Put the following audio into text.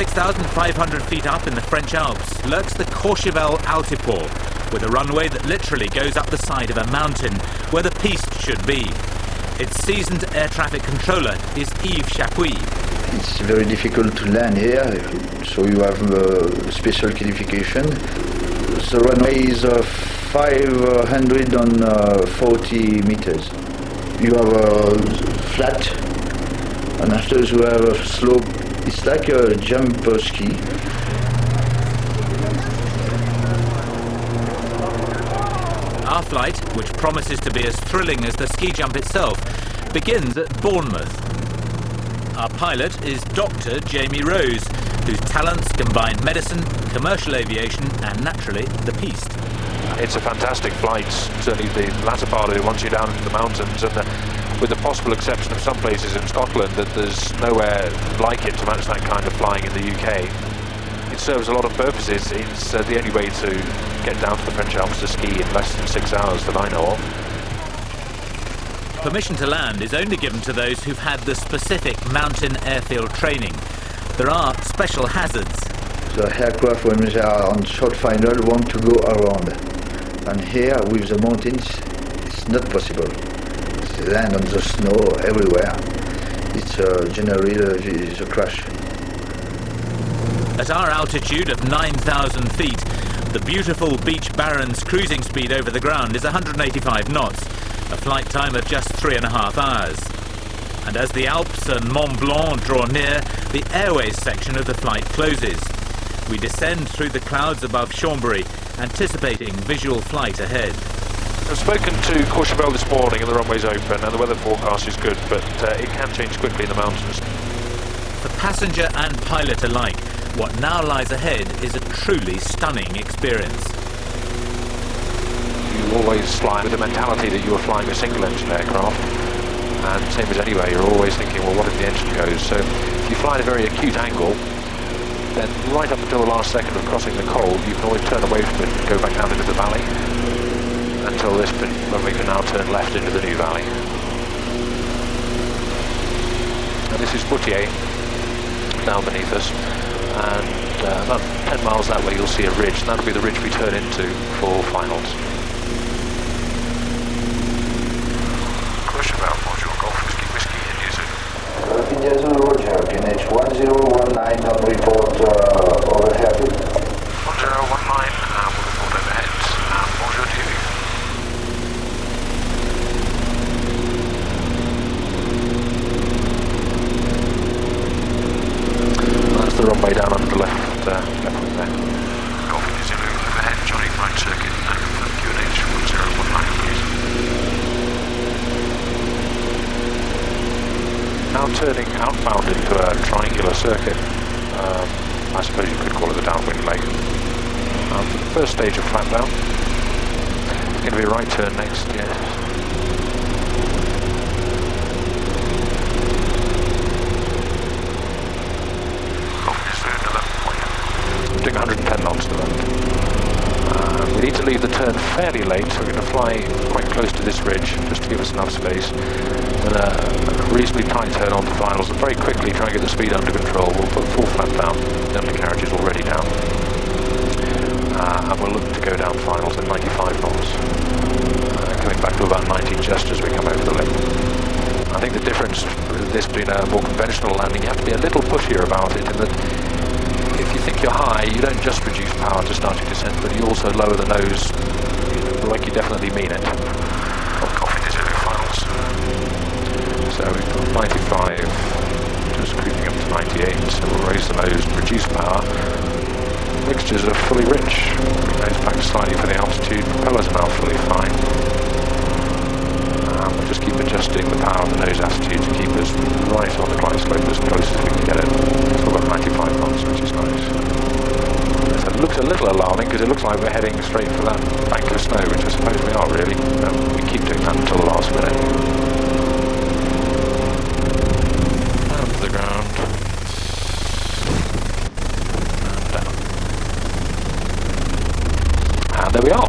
6,500 feet up in the French Alps lurks the Courchevel Altiport, with a runway that literally goes up the side of a mountain where the piste should be. Its seasoned air traffic controller is Yves Chapuis. It's very difficult to land here, so you have special qualification. The runway is 540 meters. You have a flat, and after you have a slope. It's like a jump ski. Our flight, which promises to be as thrilling as the ski jump itself, begins at Bournemouth. Our pilot is Dr. Jamie Rose, whose talents combine medicine, commercial aviation and, naturally, the piste. It's a fantastic flight, certainly the latter part of it, once you're down into the mountains, and with the possible exception of some places in Scotland, that there's nowhere like it to match that kind of flying in the UK. It serves a lot of purposes. It's the only way to get down to the French Alps to ski in less than 6 hours that I know of. Permission to land is only given to those who've had the specific mountain airfield training. There are special hazards. The aircraft, when they are on short final, want to go around. And here, with the mountains, it's not possible. They land on the snow everywhere. It's generally a crash. At our altitude of 9,000 feet, the beautiful Beech Barrens cruising speed over the ground is 185 knots, a flight time of just 3.5 hours. And as the Alps and Mont Blanc draw near, the airways section of the flight closes. We descend through the clouds above Chambéry, anticipating visual flight ahead. I've spoken to Courchevel this morning and the runway's open and the weather forecast is good, but it can change quickly in the mountains. For passenger and pilot alike, what now lies ahead is a truly stunning experience. You always fly with the mentality that you are flying a single-engine aircraft, and same as anyway, you're always thinking, well, what if the engine goes? So if you fly at a very acute angle, then right up until the last second of crossing the col, you can always turn away from it and go back down into the valley, until this bit when we can now turn left into the new valley. And this is Poitiers, down beneath us, and about 10 miles that way you'll see a ridge, and that'll be the ridge we turn into for finals. Courchevel, bonjour, Golf Whiskey, India Zulu. Roger, PNH 1019 on report overhead. 1019, we'll report overhead. Bonjour to you. That's the runway down under the left wing there. Golf India Zulu overhead, Johnny Flight Circuit, for QNH 1019, please. Now turning outbound into a triangular circuit. I suppose you could call it the downwind leg. For the first stage of flat down, it's going to be a right turn next, yes. Doing 110 knots to land. We need to leave the turn fairly late, so we're going to fly quite close to this ridge, just to give us enough space. Then a reasonably tight turn onto finals, and very quickly try and get the speed under control. We'll put full flat down, the undercarriage is already down. And we'll look to go down finals at 95 knots. Coming back to about 90 just as we come over the lip. I think the difference with this being a more conventional landing, you have to be a little pushier about it, in that if you think you're high, you don't just reduce power to start your descent, but you also lower the nose, like you definitely mean it. Coffee Zulu finals. So we've got 95, just creeping up to 98, so we'll raise the nose, reduce power. Mixtures are fully rich. Nose back slightly for the altitude, propellers are now fully fine. We'll just keep adjusting the power of the nose attitude to keep us right on the glide slope as close as we can get it. So we've got 95 knots, which is nice. So it looks a little alarming because it looks like we're heading straight for that bank of snow, which I suppose we are really. We keep doing that until the last minute. Down to the ground. And down. And there we are.